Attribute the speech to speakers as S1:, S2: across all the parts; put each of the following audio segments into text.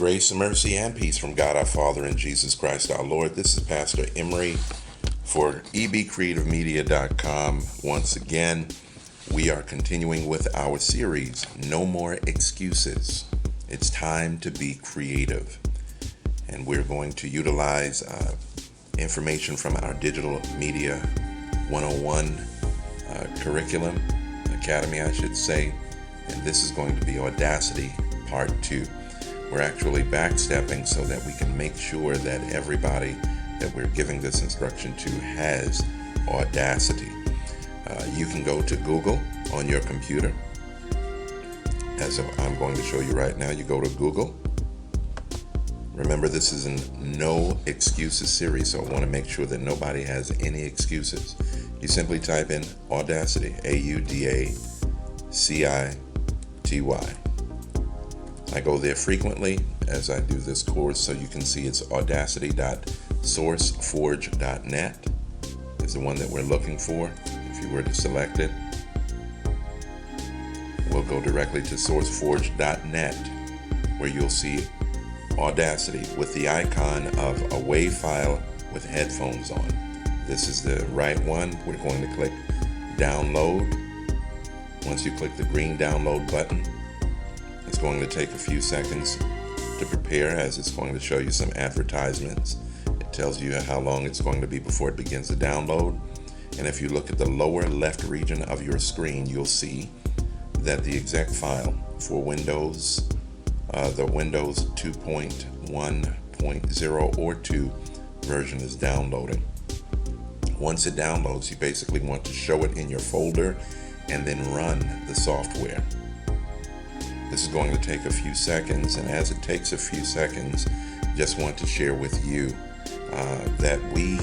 S1: Grace and mercy and peace from God our Father and Jesus Christ our Lord. This is Pastor Emery for BeCreativeMedia.com. Once again, we are continuing with our series, No More Excuses. It's time to be creative. And we're going to utilize information from our Digital Media 101 curriculum, academy I should say. And this is going to be Audacity Part 2. We're actually backstepping so that we can make sure that everybody that we're giving this instruction to has Audacity. You can go to Google on your computer. As I'm going to show you right now, you go to Google. Remember, this is a no excuses series, so I want to make sure that nobody has any excuses. You simply type in Audacity, Audacity. I go there frequently as I do this course, so you can see it's audacity.sourceforge.net is the one that we're looking for. If you were to select it, we'll go directly to sourceforge.net, where you'll see Audacity with the icon of a WAV file with headphones on. This is the right one. We're going to click download. Once you click the green download button, it's going to take a few seconds to prepare, as it's going to show you some advertisements. It tells you how long it's going to be before it begins to download. And if you look at the lower left region of your screen, you'll see that the exec file for Windows, the Windows 2.1.0 or 2 version is downloading. Once it downloads, you basically want to show it in your folder and then run the software. This is going to take a few seconds, and as it takes a few seconds, just want to share with you that we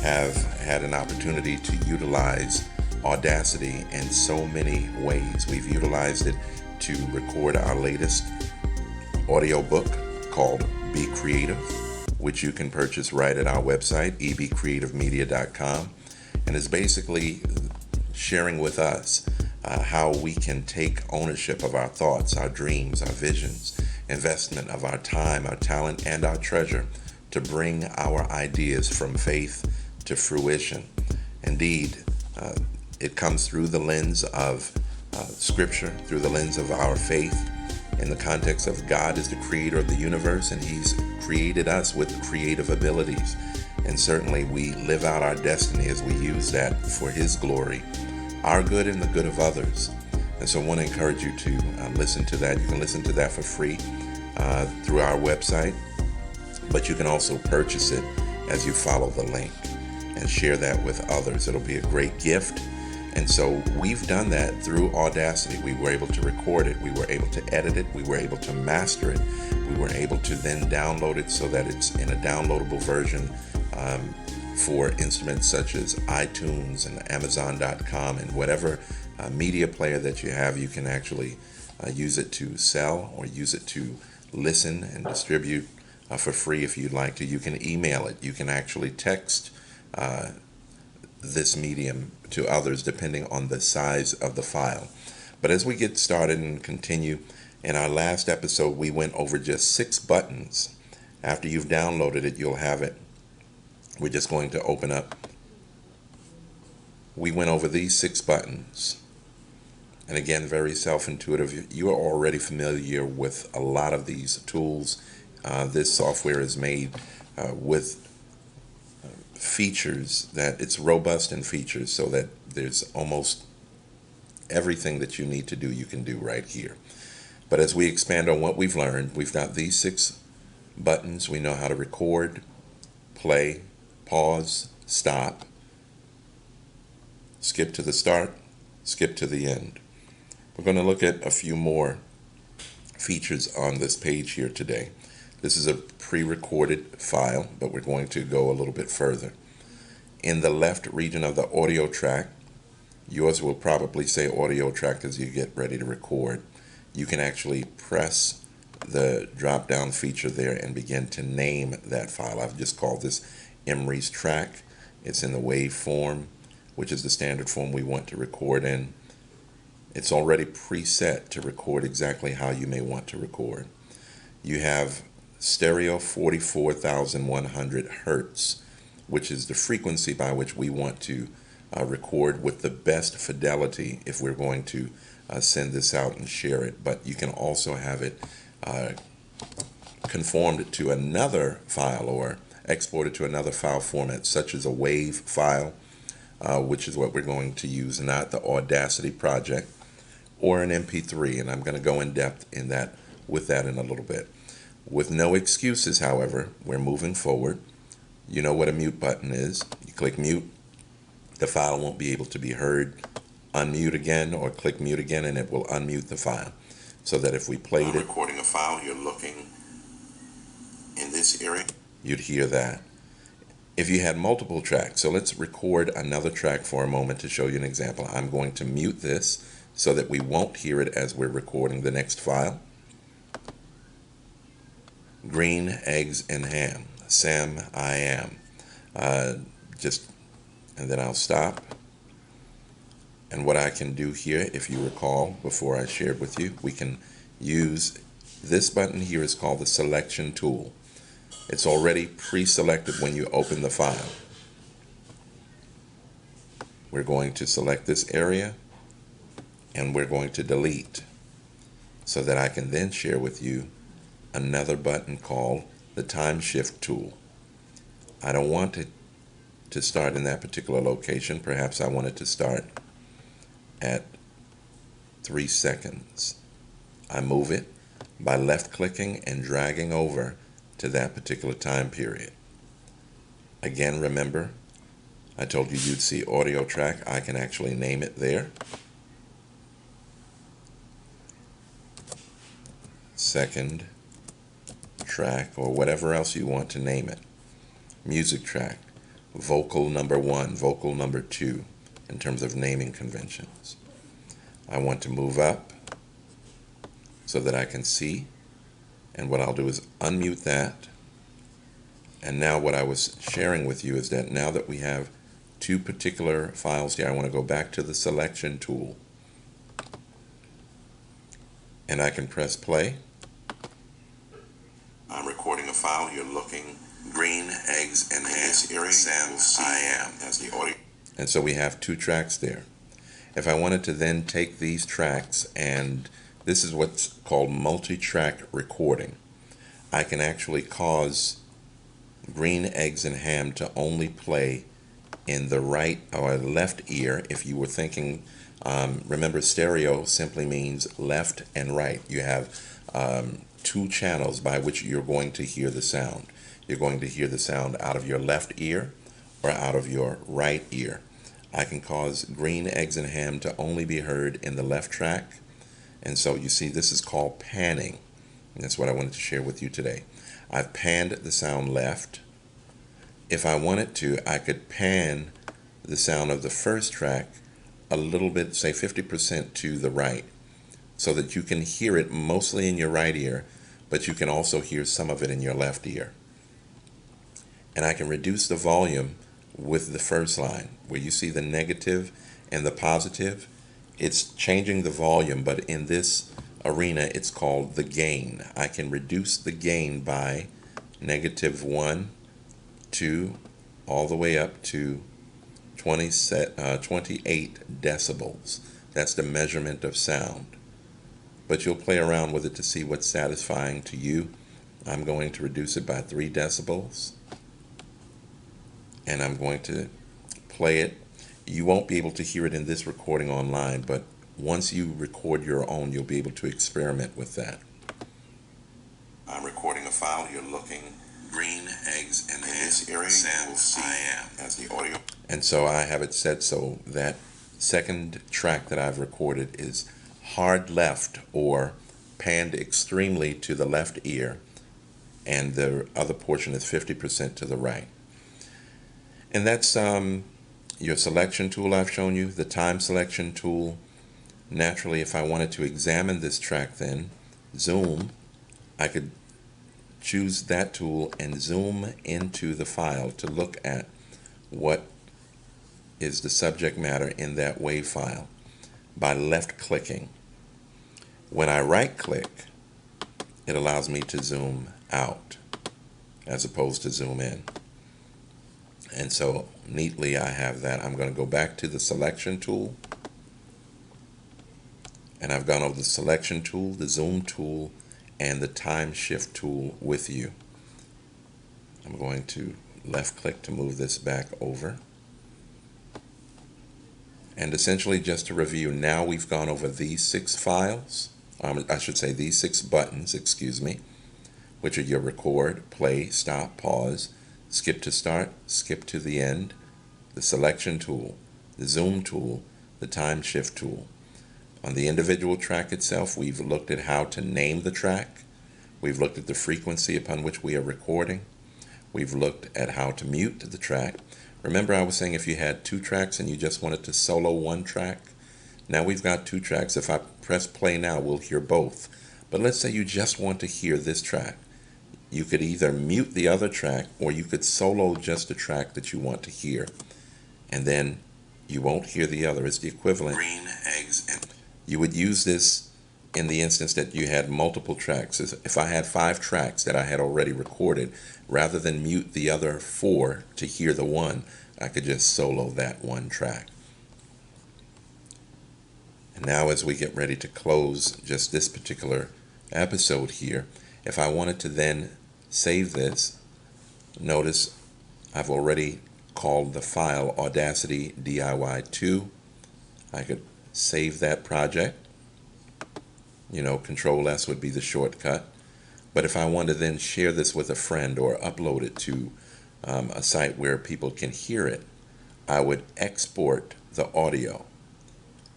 S1: have had an opportunity to utilize Audacity in so many ways. We've utilized it to record our latest audiobook called BeCreative, which you can purchase right at our website, BeCreativeMedia.com, and is basically sharing with us how we can take ownership of our thoughts, our dreams, our visions, investment of our time, our talent, and our treasure to bring our ideas from faith to fruition. Indeed, it comes through the lens of Scripture, through the lens of our faith, in the context of God is the creator of the universe, and He's created us with creative abilities. And certainly we live out our destiny as we use that for His glory, our good and the good of others. And so I want to encourage you to listen to that. You can listen to that for free through our website, but you can also purchase it as you follow the link and share that with others. It'll be a great gift. And so we've done that through Audacity. We were able to record it. We were able to edit it. We were able to master it. We were able to then download it so that it's in a downloadable version for instruments such as iTunes and Amazon.com, and whatever media player that you have, you can actually use it to sell or use it to listen and distribute for free if you'd like to. You can email it. You can actually text this medium to others depending on the size of the file. But as we get started and continue, in our last episode we went over just 6 buttons. After you've downloaded it, you'll have it. We're just going to open up. We went over these 6 buttons. And again, very self-intuitive. You are already familiar with a lot of these tools. This software is made with features that it's robust in features, so that there's almost everything that you need to do, you can do right here. But as we expand on what we've learned, we've got these 6 buttons. We know how to record, play, pause, stop, skip to the start, skip to the end. We're going to look at a few more features on this page here today. This is a pre-recorded file, but we're going to go a little bit further. In the left region of the audio track, yours will probably say audio track as you get ready to record. You can actually press the drop-down feature there and begin to name that file. I've just called this Emery's track. It's in the WAV form, which is the standard form we want to record in. It's already preset to record exactly how you may want to record. You have stereo 44,100 hertz, which is the frequency by which we want to record with the best fidelity if we're going to send this out and share it. But you can also have it conformed to another file or exported to another file format, such as a WAV file, which is what we're going to use, not the Audacity project, or an MP3, and I'm going to go in depth in that with that in a little bit. With no excuses, however, we're moving forward. You know what a mute button is. You click mute, the file won't be able to be heard. Unmute again, or click mute again, and it will unmute the file. So that if we played it, recording a file, you're looking in this area, you'd hear that. If you had multiple tracks, so let's record another track for a moment to show you an example. I'm going to mute this so that we won't hear it as we're recording the next file. Green, eggs, and ham. Sam, I am. And then I'll stop. And what I can do here, if you recall, before I shared with you, we can use this button here. Is called the selection tool. It's already pre-selected when you open the file. We're going to select this area and we're going to delete so that I can then share with you another button called the time shift tool. I don't want it to start in that particular location. Perhaps I want it to start at 3 seconds. I move it by left clicking and dragging over to that particular time period. Again, remember, I told you you'd see audio track. I can actually name it there. Second track, or whatever else you want to name it. Music track, vocal number 1, vocal number 2, in terms of naming conventions. I want to move up so that I can see. And what I'll do is unmute that. And now what I was sharing with you is that now that we have two particular files here, I want to go back to the selection tool. And I can press play. I'm recording a file. You're looking green, eggs, and ham. Area, Sam, I am, as the audio. And so we have two tracks there. If I wanted to then take these tracks, and this is what's called multi-track recording. I can actually cause green, eggs, and ham to only play in the right or left ear. If you were thinking, remember, stereo simply means left and right. You have two channels by which you're going to hear the sound. You're going to hear the sound out of your left ear or out of your right ear. I can cause green, eggs, and ham to only be heard in the left track. And so you see, this is called panning. And that's what I wanted to share with you today. I've panned the sound left. If I wanted to, I could pan the sound of the first track a little bit, say 50% to the right, so that you can hear it mostly in your right ear, but you can also hear some of it in your left ear. And I can reduce the volume with the first line, where you see the negative and the positive. It's changing the volume, but in this arena, it's called the gain. I can reduce the gain by -1, 2, all the way up to 28 decibels. That's the measurement of sound. But you'll play around with it to see what's satisfying to you. I'm going to reduce it by 3 decibels. And I'm going to play it. You won't be able to hear it in this recording online, but once you record your own, you'll be able to experiment with that. I'm recording a file. You're looking green, eggs, and this area. Sam, I am, as the audio. And so I have it set so that second track that I've recorded is hard left, or panned extremely to the left ear, and the other portion is 50% to the right. And that's your selection tool I've shown you, the time selection tool. Naturally, if I wanted to examine this track then, zoom, I could choose that tool and zoom into the file to look at what is the subject matter in that WAV file by left clicking. When I right click, it allows me to zoom out as opposed to zoom in. And so neatly I have that. I'm going to go back to the selection tool, and I've gone over the selection tool, the zoom tool, and the time shift tool with you. I'm going to left click to move this back over. And essentially, just to review, now we've gone over these 6 files, I should say these 6 buttons, excuse me, which are your record, play, stop, pause, skip to start, skip to the end, the selection tool, the zoom tool, the time shift tool. On the individual track itself, we've looked at how to name the track. We've looked at the frequency upon which we are recording. We've looked at how to mute the track. Remember, I was saying if you had 2 tracks and you just wanted to solo 1 track, now we've got 2 tracks. If I press play now, we'll hear both. But let's say you just want to hear this track. You could either mute the other track, or you could solo just the track that you want to hear. And then you won't hear the other. It's the equivalent. Green eggs. You would use this in the instance that you had multiple tracks. If I had 5 tracks that I had already recorded, rather than mute the other 4 to hear the one, I could just solo that 1 track. And now as we get ready to close just this particular episode here, if I wanted to then save this, notice I've already called the file Audacity DIY2. I could save that project. You know, Control S would be the shortcut. But if I want to then share this with a friend or upload it to a site where people can hear it, I would export the audio,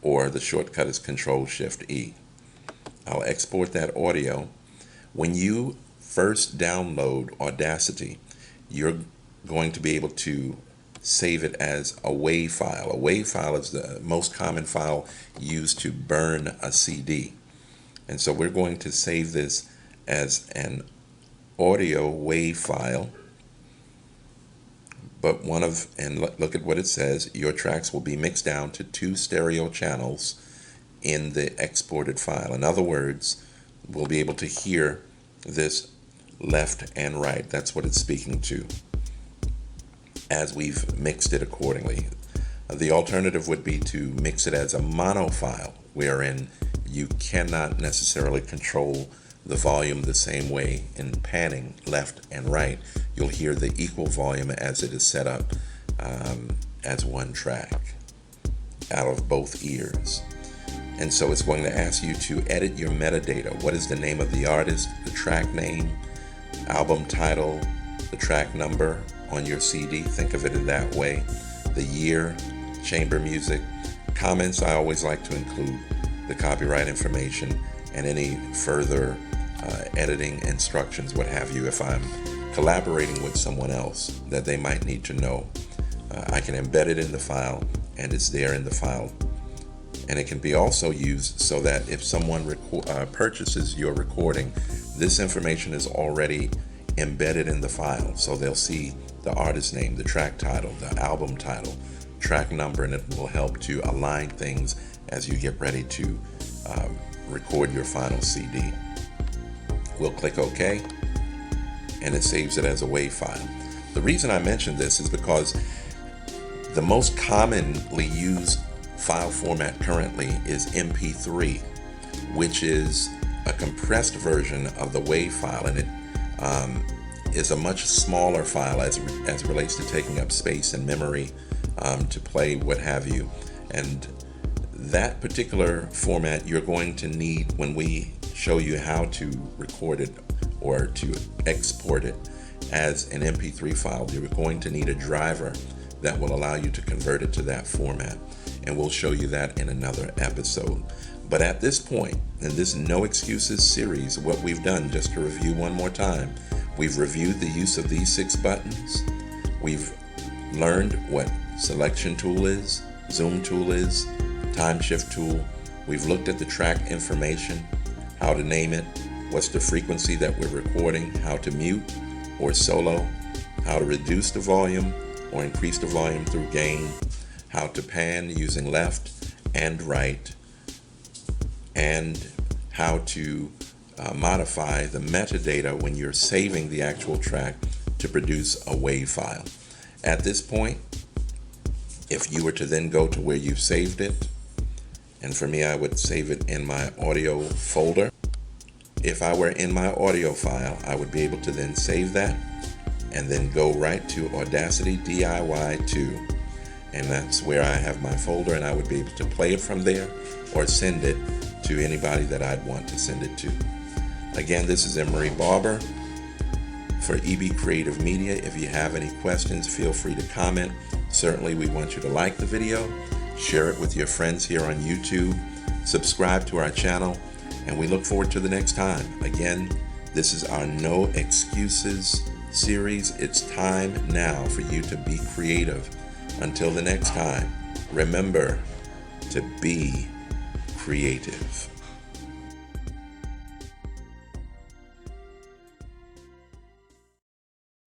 S1: or the shortcut is Control-Shift-E. I'll export that audio. When you first download Audacity, you're going to be able to save it as a WAV file. A WAV file is the most common file used to burn a CD. And so we're going to save this as an audio WAV file. But and look at what it says, your tracks will be mixed down to 2 stereo channels in the exported file. In other words, we'll be able to hear this left and right. That's what it's speaking to, as we've mixed it accordingly. The alternative would be to mix it as a mono file, wherein you cannot necessarily control the volume the same way in panning left and right. You'll hear the equal volume as it is set up as 1 track out of both ears. And so it's going to ask you to edit your metadata. What is the name of the artist, the track name, album title, the track number on your CD? Think of it in that way. The year, chamber music. Comments, I always like to include the copyright information and any further editing instructions, what have you. If I'm collaborating with someone else that they might need to know, I can embed it in the file, and it's there in the file. And it can be also used so that if someone purchases your recording, this information is already embedded in the file. So they'll see the artist name, the track title, the album title, track number, and it will help to align things as you get ready to record your final CD. We'll click OK, and it saves it as a WAV file. The reason I mention this is because the most commonly used file format currently is MP3, which is a compressed version of the WAV file, and it is a much smaller file as it relates to taking up space and memory to play, what have you. And that particular format you're going to need when we show you how to record it or to export it as an MP3 file. You're going to need a driver that will allow you to convert it to that format, and we'll show you that in another episode. But at this point, in this No Excuses series, what we've done, just to review one more time, we've reviewed the use of these 6 buttons. We've learned what selection tool is, zoom tool is, time shift tool. We've looked at the track information, how to name it, what's the frequency that we're recording, how to mute or solo, how to reduce the volume or increase the volume through gain, how to pan using left and right, and how to modify the metadata when you're saving the actual track to produce a WAV file. At this point, if you were to then go to where you've saved it, and for me, I would save it in my audio folder. If I were in my audio file, I would be able to then save that and then go right to Audacity DIY 2. And that's where I have my folder, and I would be able to play it from there or send it to anybody that I'd want to send it to. Again, this is Emery Barber for BeCreative Media. If you have any questions, feel free to comment. Certainly, we want you to like the video, share it with your friends here on YouTube, subscribe to our channel, and we look forward to the next time. Again, this is our No Excuses series. It's time now for you to be creative. Until the next time, remember to be creative.